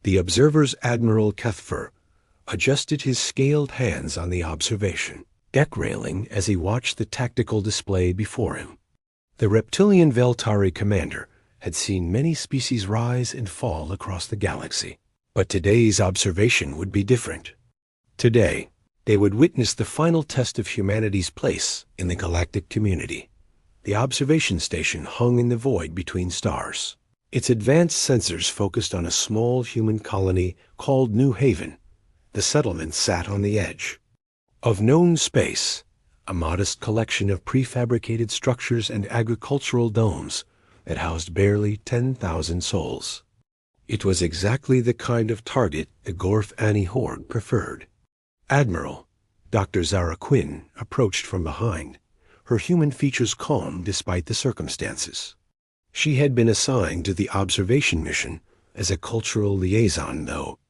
The observer's Admiral Cuthfer adjusted his scaled hands on the observation deck railing as he watched the tactical display before him. The reptilian Veltari commander had seen many species rise and fall across the galaxy, but today's observation would be different. Today, they would witness the final test of humanity's place in the galactic community. The observation station hung in the void between stars. Its advanced sensors focused on a small human colony called New Haven. The settlement sat on the edge of known space, a modest collection of prefabricated structures and agricultural domes that housed barely 10,000 souls. It was exactly the kind of target the Gorth Annie Horde preferred. Admiral Dr. Zara Quinn approached from behind, her human features calm despite the circumstances. She had been assigned to the observation mission as a cultural liaison, though.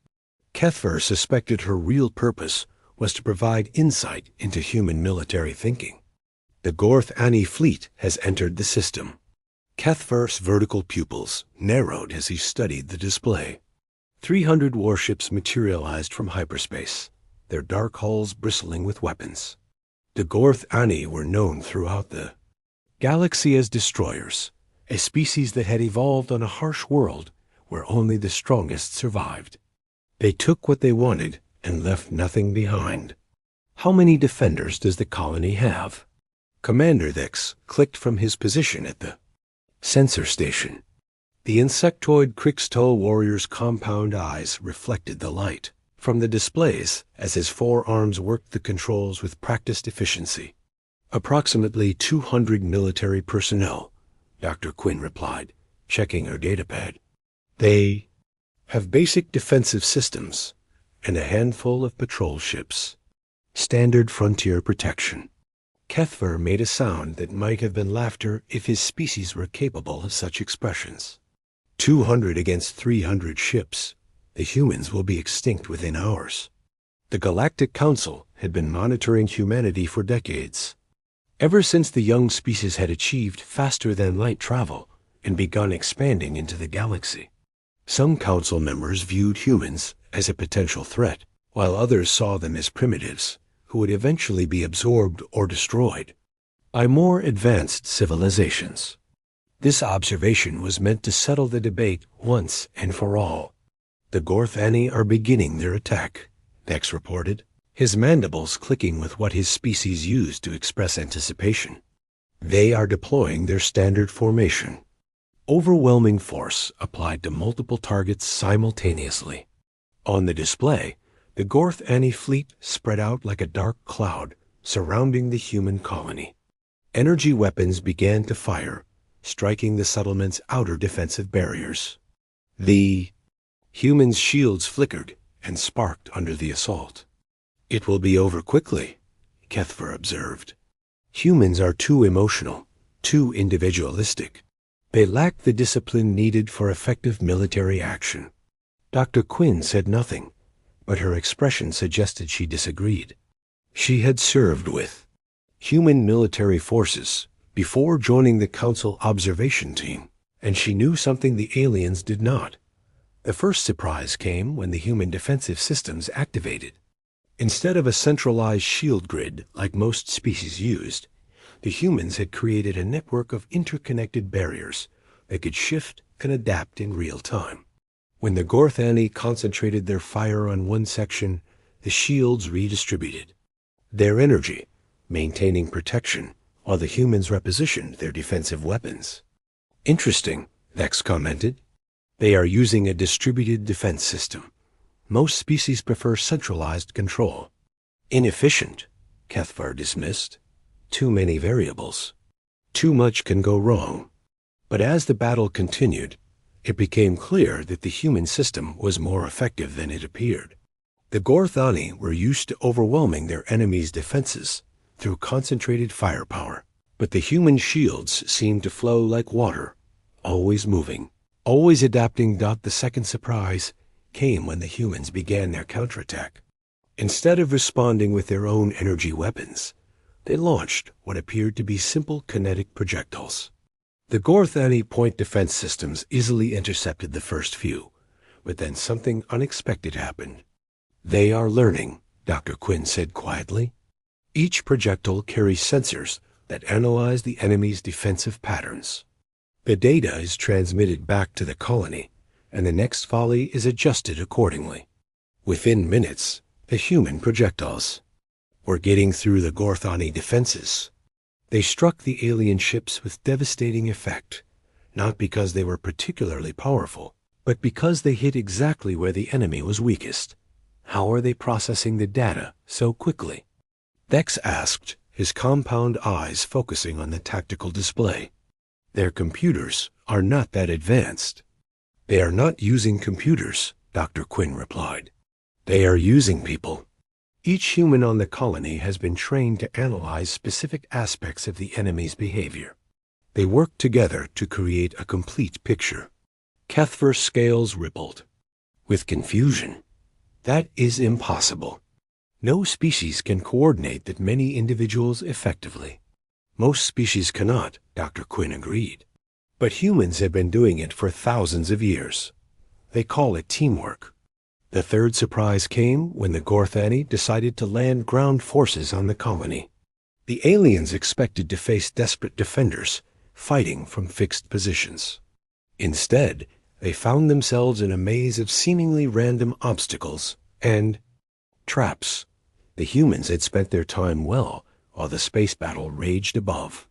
Cuthfer suspected her real purpose was to provide insight into human military thinking. The Gorth Annie fleet has entered the system. Cuthfer's vertical pupils narrowed as he studied the display. 300 warships materialized from hyperspace, their dark hulls bristling with weapons. The Gorth Annie were known throughout the galaxy as destroyers, a species that had evolved on a harsh world where only the strongest survived. They took what they wanted and left nothing behind. How many defenders does the colony have? Commander Thix clicked from his position at the sensor station. The insectoid Krixtol warrior's compound eyes reflected the light from the displays as his forearms worked the controls with practiced efficiency. Approximately 200 military personnel, Dr. Quinn replied, checking her datapad. They have basic defensive systems and a handful of patrol ships. Standard frontier protection. Cuthfer made a sound that might have been laughter if his species were capable of such expressions. 200 against 300 ships. The humans will be extinct within hours. The Galactic Council had been monitoring humanity for decades. Ever since the young species had achieved faster-than-light travel and begun expanding into the galaxy. Some council members viewed humans as a potential threat, while others saw them as primitives who would eventually be absorbed or destroyed by more advanced civilizations. This observation was meant to settle the debate once and for all. The Gorth Annie are beginning their attack, Thix reported, his mandibles clicking with what his species used to express anticipation. They are deploying their standard formation. Overwhelming force applied to multiple targets simultaneously. On the display, the Gorth Annie fleet spread out like a dark cloud surrounding the human colony. Energy weapons began to fire, striking the settlement's outer defensive barriers. The humans' shields flickered and sparked under the assault. It will be over quickly, Cuthfer observed. Humans are too emotional, too individualistic. They lack the discipline needed for effective military action. Dr. Quinn said nothing, but her expression suggested she disagreed. She had served with human military forces before joining the Council observation team, and she knew something the aliens did not. The first surprise came when the human defensive systems activated. Instead of a centralized shield grid like most species used, the humans had created a network of interconnected barriers that could shift and adapt in real time. When the Gorth Annie concentrated their fire on one section, the shields redistributed their energy, maintaining protection, while the humans repositioned their defensive weapons. Interesting, Thix commented. They are using a distributed defense system. Most species prefer centralized control. Inefficient, Cuthfer dismissed. Too many variables. Too much can go wrong. But as the battle continued, it became clear that the human system was more effective than it appeared. The Gorth Annie were used to overwhelming their enemies' defenses through concentrated firepower, but the human shields seemed to flow like water, always moving, always adapting. The second surprise came when the humans began their counterattack. Instead of responding with their own energy weapons, they launched what appeared to be simple kinetic projectiles. The Gorth Annie point defense systems easily intercepted the first few, But then something unexpected happened. "They are learning," Dr. Quinn said quietly. "Each projectile carries sensors that analyze the enemy's defensive patterns. The data is transmitted back to the colony, and the next volley is adjusted accordingly. Within minutes, the human projectiles were getting through the Gorthani defenses. They struck the alien ships with devastating effect, not because they were particularly powerful, but because they hit exactly where the enemy was weakest. How are they processing the data so quickly?" Dex asked, his compound eyes focusing on the tactical display. "Their computers are not that advanced." "They are not using computers," Dr. Quinn replied. "They are using people. Each human on the colony has been trained to analyze specific aspects of the enemy's behavior. They work together to create a complete picture." Cuthbert's scales rippled. With confusion. "That is impossible. No species can coordinate that many individuals effectively." "Most species cannot," Dr. Quinn agreed. "But humans have been doing it for thousands of years. They call it teamwork." The third surprise came when the Gorthani decided to land ground forces on the colony. The aliens expected to face desperate defenders fighting from fixed positions. Instead, they found themselves in a maze of seemingly random obstacles and traps. The humans had spent their time well while the space battle raged above.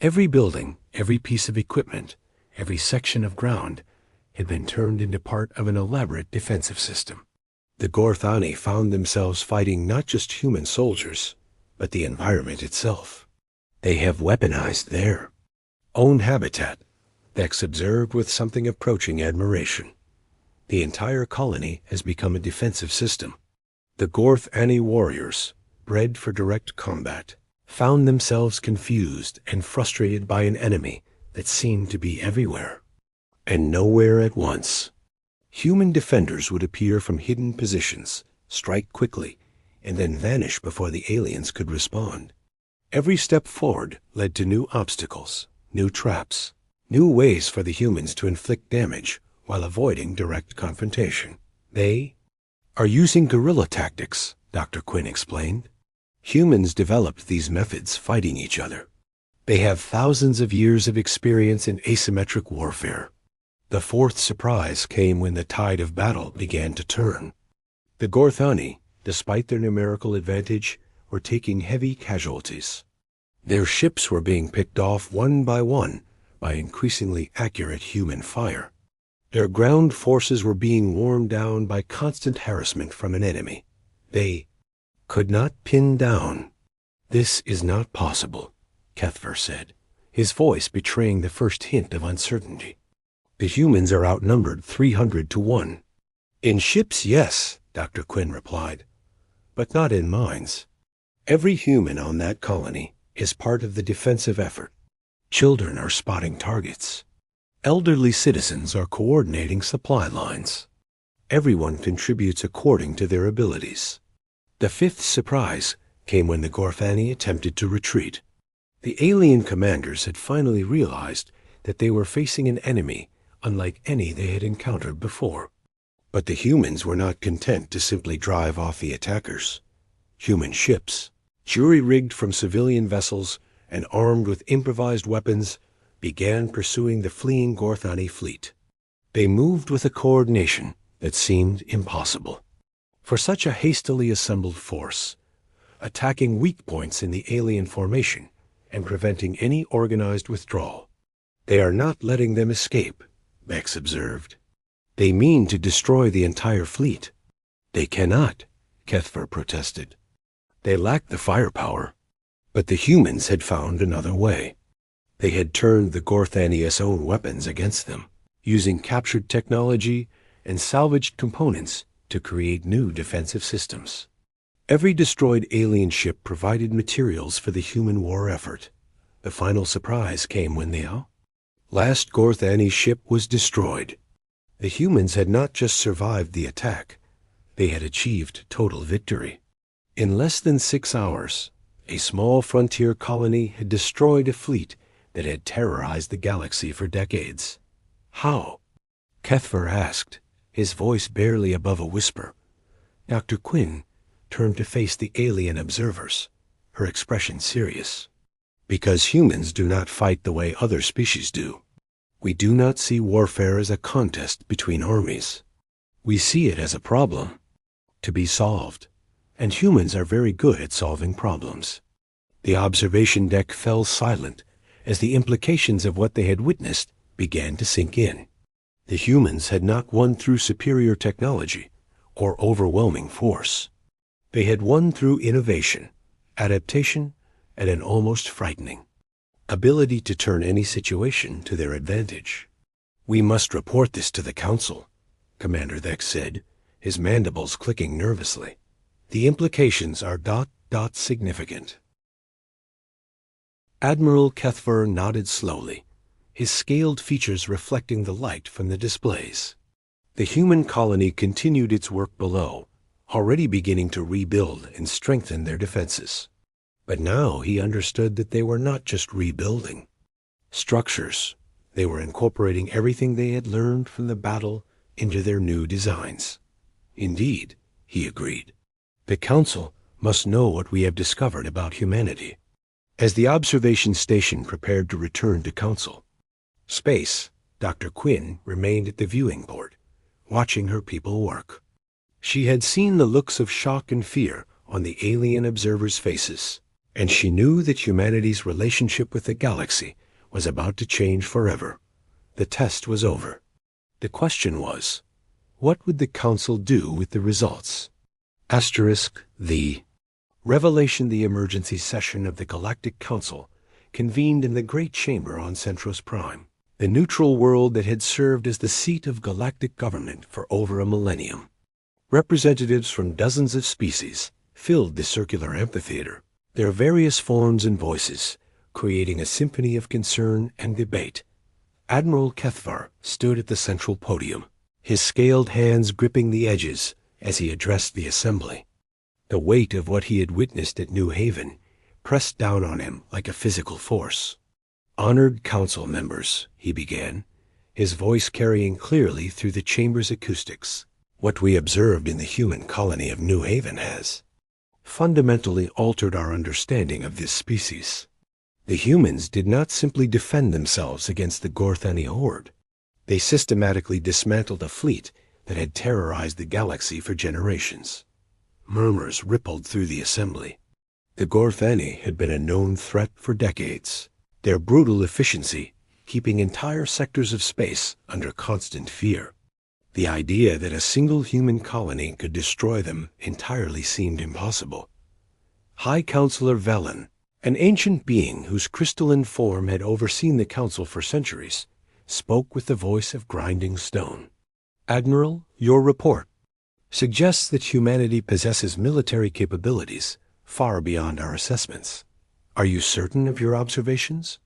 Every building, every piece of equipment, every section of ground had been turned into part of an elaborate defensive system. The Gorthani found themselves fighting not just human soldiers, but the environment itself. "They have weaponized their own habitat," Vex observed with something approaching admiration. "The entire colony has become a defensive system." The Gorthani warriors, bred for direct combat, found themselves confused and frustrated by an enemy that seemed to be everywhere and nowhere at once. Human defenders would appear from hidden positions, strike quickly, and then vanish before the aliens could respond. Every step forward led to new obstacles, new traps, new ways for the humans to inflict damage while avoiding direct confrontation. "They are using guerrilla tactics," Dr. Quinn explained. "Humans developed these methods fighting each other. They have thousands of years of experience in asymmetric warfare." The fourth surprise came when the tide of battle began to turn. The Gorthani, despite their numerical advantage, were taking heavy casualties. Their ships were being picked off one by increasingly accurate human fire. Their ground forces were being worn down by constant harassment from an enemy they could not pin down. "This is not possible," Cuthbert said, his voice betraying the first hint of uncertainty. "The humans are outnumbered 300 to 1. "In ships, yes," Dr. Quinn replied, "but not in minds. Every human on that colony is part of the defensive effort. Children are spotting targets. Elderly citizens are coordinating supply lines. Everyone contributes according to their abilities." The fifth surprise came when the Gorthani attempted to retreat. The alien commanders had finally realized that they were facing an enemy unlike any they had encountered before. But the humans were not content to simply drive off the attackers. Human ships, jury-rigged from civilian vessels and armed with improvised weapons, began pursuing the fleeing Gorthani fleet. They moved with a coordination that seemed impossible for such a hastily assembled force, attacking weak points in the alien formation and preventing any organized withdrawal. "They are not letting them escape," Bex observed. "They mean to destroy the entire fleet." "They cannot," Cuthbert protested. "They lack the firepower." But the humans had found another way. They had turned the Gorthani's own weapons against them, using captured technology and salvaged components to create new defensive systems. Every destroyed alien ship provided materials for the human war effort. The final surprise came when the last Gorthani ship was destroyed. The humans had not just survived the attack, they had achieved total victory. In less than 6 hours, a small frontier colony had destroyed a fleet that had terrorized the galaxy for decades. "How?" Cuthbert asked, his voice barely above a whisper. Dr. Quinn turned to face the alien observers, her expression serious. Because humans do not fight the way other species do. We do not see warfare as a contest between armies. We see it as a problem to be solved, and humans are very good at solving problems. The observation deck fell silent as the implications of what they had witnessed began to sink in. The humans had not won through superior technology or overwhelming force. They had won through innovation, adaptation, and an almost frightening ability to turn any situation to their advantage. "We must report this to the Council," Commander Thex said, his mandibles clicking nervously. "The implications are ... significant." Admiral Kethver nodded slowly, his scaled features reflecting the light from the displays. The human colony continued its work below, already beginning to rebuild and strengthen their defenses. But now he understood that they were not just rebuilding structures. They were incorporating everything they had learned from the battle into their new designs. "Indeed," he agreed. "The Council must know what we have discovered about humanity." As the observation station prepared to return to Council space, Dr. Quinn remained at the viewing port, watching her people work. She had seen the looks of shock and fear on the alien observers' faces, and she knew that humanity's relationship with the galaxy was about to change forever. The test was over. The question was, what would the Council do with the results? The Revelation. The emergency session of the Galactic Council convened in the Great Chamber on Centros Prime, the neutral world that had served as the seat of galactic government for over a millennium. Representatives from dozens of species filled the circular amphitheater, their various forms and voices creating a symphony of concern and debate. Admiral Kethvar stood at the central podium, his scaled hands gripping the edges as he addressed the assembly. The weight of what he had witnessed at New Haven pressed down on him like a physical force. "Honored Council members," he began, his voice carrying clearly through the chamber's acoustics. "What we observed in the human colony of New Haven has fundamentally altered our understanding of this species. The humans did not simply defend themselves against the Gorthani horde. They systematically dismantled a fleet that had terrorized the galaxy for generations." Murmurs rippled through the assembly. The Gorthani had been a known threat for decades, their brutal efficiency keeping entire sectors of space under constant fear. The idea that a single human colony could destroy them entirely seemed impossible. High Counselor Velen, an ancient being whose crystalline form had overseen the Council for centuries, spoke with the voice of grinding stone. "Admiral, your report suggests that humanity possesses military capabilities far beyond our assessments. Are you certain of your observations?"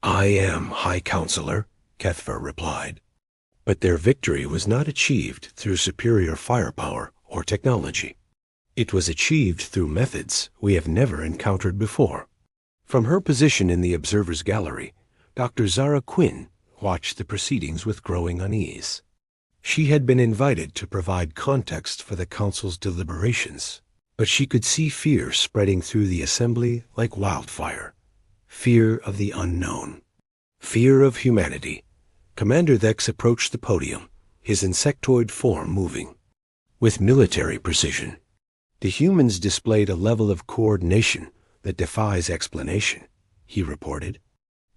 "I am, High Counselor," Kethver replied. But their victory was not achieved through superior firepower or technology. It was achieved through methods we have never encountered before. From her position in the observer's gallery, Dr. Zara Quinn watched the proceedings with growing unease. She had been invited to provide context for the Council's deliberations, but she could see fear spreading through the assembly like wildfire. Fear of the unknown. Fear of humanity. Commander Thex approached the podium, his insectoid form moving with military precision. "The humans displayed a level of coordination that defies explanation," he reported.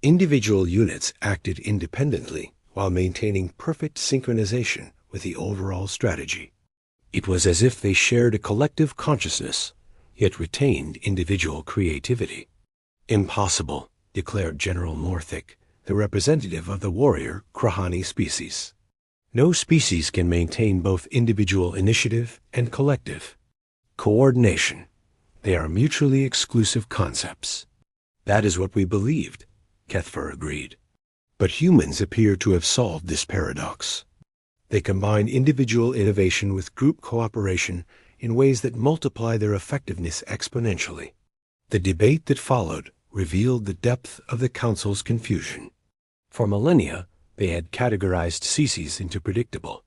"Individual units acted independently while maintaining perfect synchronization with the overall strategy. It was as if they shared a collective consciousness, yet retained individual creativity." "Impossible," declared General Northick, the representative of the warrior Krahani species. "No species can maintain both individual initiative and collective coordination. They are mutually exclusive concepts." "That is what we believed," Kethver agreed. "But humans appear to have solved this paradox. They combine individual innovation with group cooperation in ways that multiply their effectiveness exponentially." The debate that followed revealed the depth of the Council's confusion. For millennia, they had categorized species into predictable,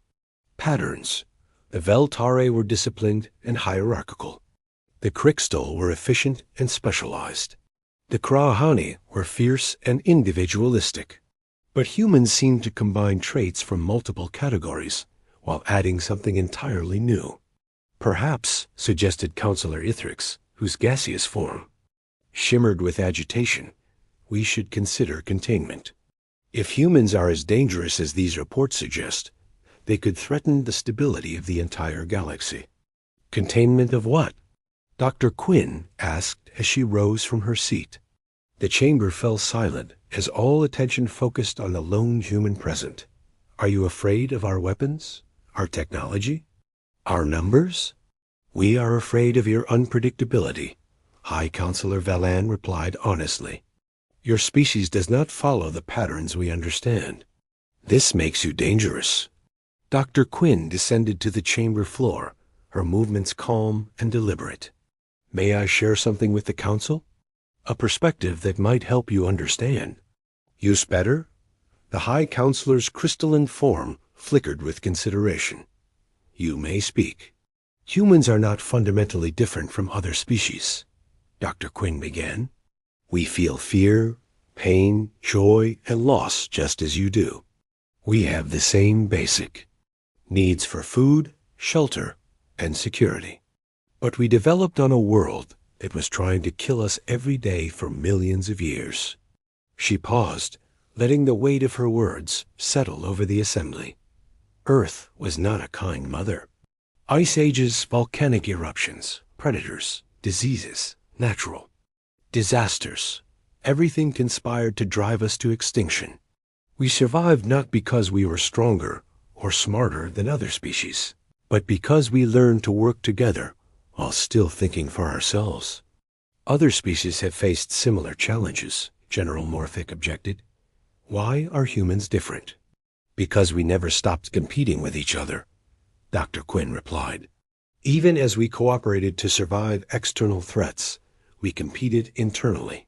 Patterns. The Veltari were disciplined and hierarchical. The Krixtal were efficient and specialized. The Krahani were fierce and individualistic. But humans seemed to combine traits from multiple categories, while adding something entirely new. Perhaps, suggested Counselor Ithrix, whose gaseous form shimmered with agitation, we should consider containment. If humans are as dangerous as these reports suggest, they could threaten the stability of the entire galaxy. Containment of what? Dr. Quinn asked as she rose from her seat. The chamber fell silent as all attention focused on the lone human present. Are you afraid of our weapons? Our technology? Our numbers? We are afraid of your unpredictability, High Counselor Valan replied honestly. Your species does not follow the patterns we understand. This makes you dangerous. Dr. Quinn descended to the chamber floor, her movements calm and deliberate. May I share something with the Council? A perspective that might help you understand. Use better? The High Counselor's crystalline form flickered with consideration. You may speak. Humans are not fundamentally different from other species, Dr. Quinn began. We feel fear, pain, joy, and loss just as you do. We have the same basic needs for food, shelter, and security. But we developed on a world that was trying to kill us every day for millions of years. She paused, letting the weight of her words settle over the assembly. Earth was not a kind mother. Ice ages, volcanic eruptions, predators, diseases, natural disasters. Everything conspired to drive us to extinction. We survived not because we were stronger or smarter than other species, but because we learned to work together while still thinking for ourselves. Other species have faced similar challenges, General Morphic objected. Why are humans different? Because we never stopped competing with each other, Dr. Quinn replied. Even as we cooperated to survive external threats, we competed internally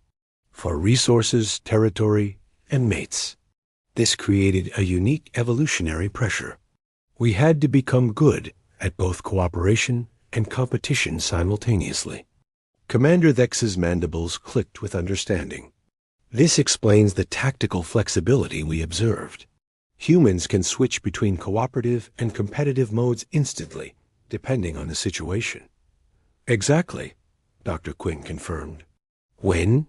for resources, territory, and mates. This created a unique evolutionary pressure. We had to become good at both cooperation and competition simultaneously. Commander Thex's mandibles clicked with understanding. This explains the tactical flexibility we observed. Humans can switch between cooperative and competitive modes instantly, depending on the situation. Exactly, Dr. Quinn confirmed. When?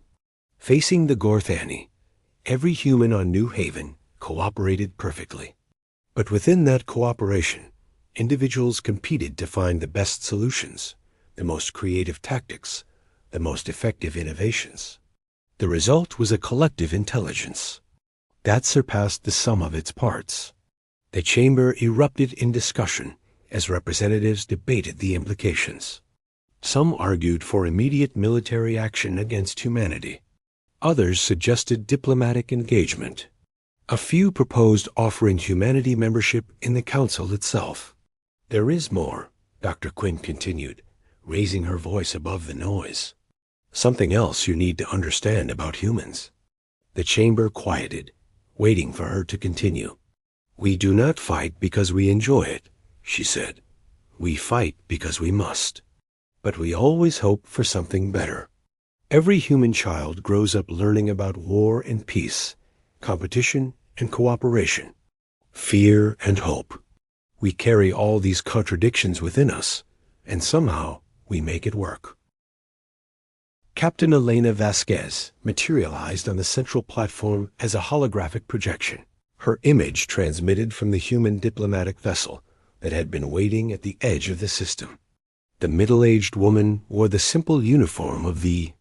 Facing the Gorthani, every human on New Haven cooperated perfectly. But within that cooperation, individuals competed to find the best solutions, the most creative tactics, the most effective innovations. The result was a collective intelligence that surpassed the sum of its parts. The chamber erupted in discussion as representatives debated the implications. Some argued for immediate military action against humanity. Others suggested diplomatic engagement. A few proposed offering humanity membership in the Council itself. There is more, Dr. Quinn continued, raising her voice above the noise. Something else you need to understand about humans. The chamber quieted, waiting for her to continue. We do not fight because we enjoy it, she said. We fight because we must. But we always hope for something better. Every human child grows up learning about war and peace, competition and cooperation, fear and hope. We carry all these contradictions within us, and somehow we make it work. Captain Elena Vasquez materialized on the central platform as a holographic projection, her image transmitted from the human diplomatic vessel that had been waiting at the edge of the system. The middle-aged woman wore the simple uniform of the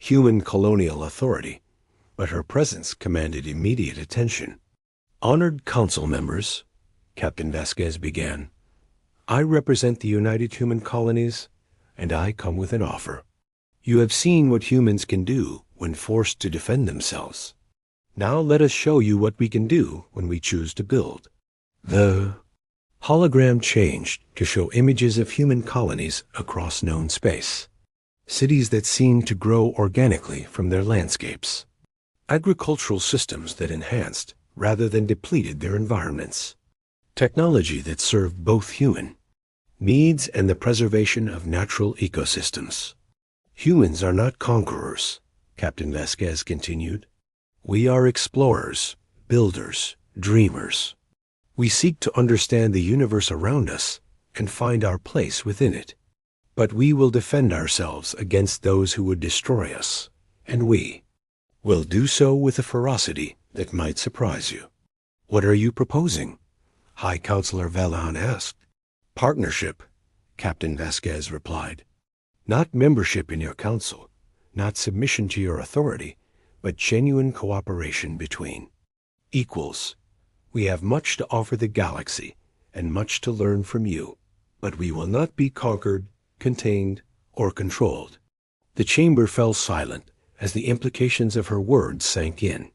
human colonial authority, but her presence commanded immediate attention. Honored council members, Captain Vasquez began, I represent the United Human Colonies, and I come with an offer. You have seen what humans can do when forced to defend themselves. Now let us show you what we can do when we choose to build. The hologram changed to show images of human colonies across known space. Cities that seemed to grow organically from their landscapes. Agricultural systems that enhanced rather than depleted their environments. Technology that served both human needs and the preservation of natural ecosystems. Humans are not conquerors, Captain Vasquez continued. We are explorers, builders, dreamers. We seek to understand the universe around us and find our place within it. But we will defend ourselves against those who would destroy us, and we will do so with a ferocity that might surprise you. What are you proposing? High Counselor Valan asked. Partnership, Captain Vasquez replied. Not membership in your council, not submission to your authority, but genuine cooperation between equals. We have much to offer the galaxy and much to learn from you, but we will not be conquered, contained, or controlled. The chamber fell silent as the implications of her words sank in.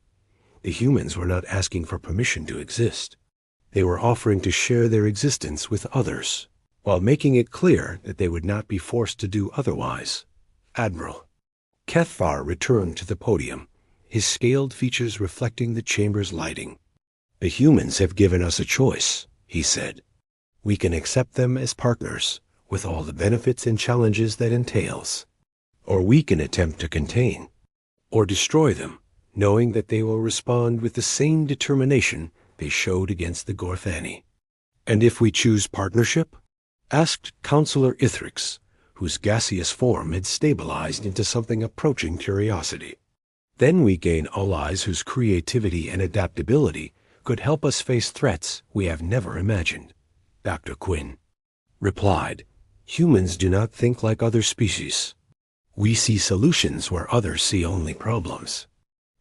The humans were not asking for permission to exist. They were offering to share their existence with others, while making it clear that they would not be forced to do otherwise. Admiral Kethvar returned to the podium, his scaled features reflecting the chamber's lighting. The humans have given us a choice, he said. We can accept them as partners, with all the benefits and challenges that entails. Or we can attempt to contain or destroy them, knowing that they will respond with the same determination they showed against the Gorthani. And if we choose partnership? Asked Counselor Ithrix, whose gaseous form had stabilized into something approaching curiosity. Then we gain allies whose creativity and adaptability could help us face threats we have never imagined. Dr. Quinn replied, Humans do not think like other species. We see solutions where others see only problems.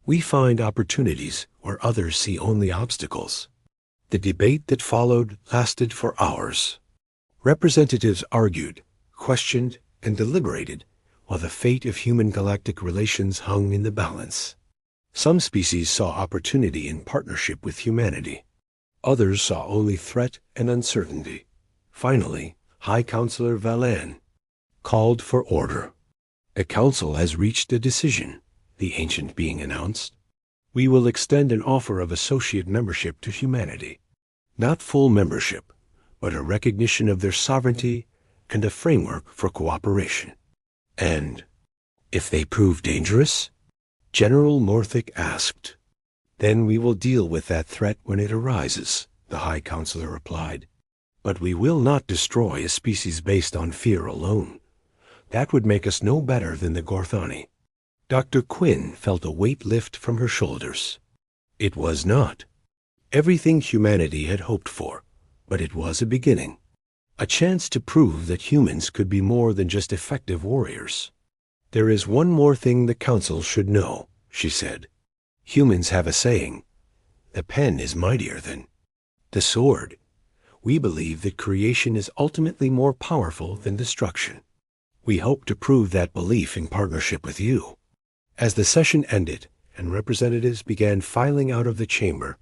We find opportunities where others see only obstacles. The debate that followed lasted for hours. Representatives argued, questioned, and deliberated, while the fate of human galactic relations hung in the balance. Some species saw opportunity in partnership with humanity. Others saw only threat and uncertainty. Finally, High Counselor Valan called for order. A council has reached a decision, the ancient being announced. We will extend an offer of associate membership to humanity. Not full membership, but a recognition of their sovereignty and a framework for cooperation. And if they prove dangerous? General Morthic asked. Then we will deal with that threat when it arises, the High Counselor replied. But we will not destroy a species based on fear alone. That would make us no better than the Gorthani. Dr. Quinn felt a weight lift from her shoulders. It was not everything humanity had hoped for, but it was a beginning. A chance to prove that humans could be more than just effective warriors. There is one more thing the Council should know, she said. Humans have a saying, the pen is mightier than the sword. We believe that creation is ultimately more powerful than destruction. We hope to prove that belief in partnership with you. As the session ended and representatives began filing out of the chamber,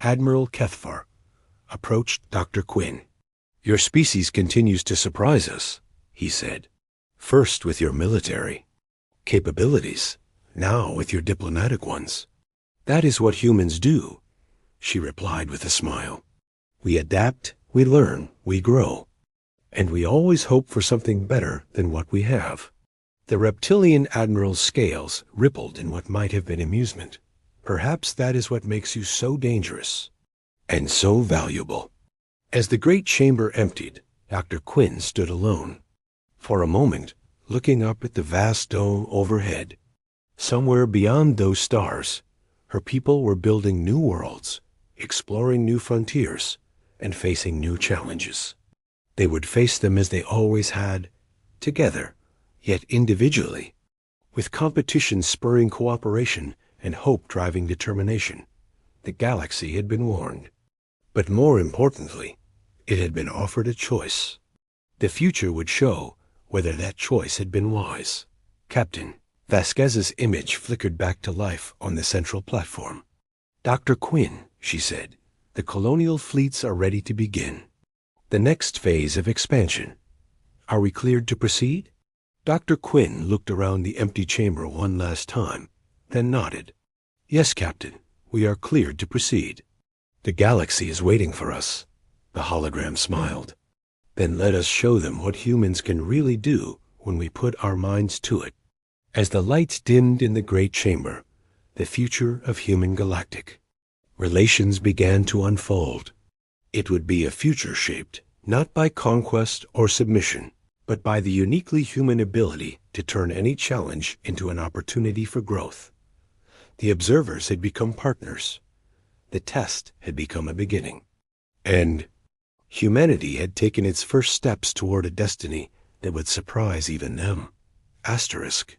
Admiral Kethvar approached Dr. Quinn. Your species continues to surprise us, he said. First with your military capabilities, now with your diplomatic ones. That is what humans do, she replied with a smile. We adapt, we learn, we grow. And we always hope for something better than what we have. The reptilian admiral's scales rippled in what might have been amusement. Perhaps that is what makes you so dangerous and so valuable. As the great chamber emptied, Dr. Quinn stood alone. For a moment, looking up at the vast dome overhead. Somewhere beyond those stars, her people were building new worlds, exploring new frontiers, and facing new challenges. They would face them as they always had, together, yet individually, with competition spurring cooperation and hope driving determination. The galaxy had been warned. But more importantly, it had been offered a choice. The future would show whether that choice had been wise. Captain Vasquez's image flickered back to life on the central platform. Dr. Quinn, she said, the colonial fleets are ready to begin. The next phase of expansion. Are we cleared to proceed? Dr. Quinn looked around the empty chamber one last time, then nodded. Yes, Captain, we are cleared to proceed. The galaxy is waiting for us, The hologram smiled. Then let us show them what humans can really do when we put our minds to it. As the lights dimmed in the great chamber, the future of human galactic relations began to unfold. It would be a future shaped not by conquest or submission, but by the uniquely human ability to turn any challenge into an opportunity for growth. The observers had become partners. The test had become a beginning. And humanity had taken its first steps toward a destiny that would surprise even them. Asterisk.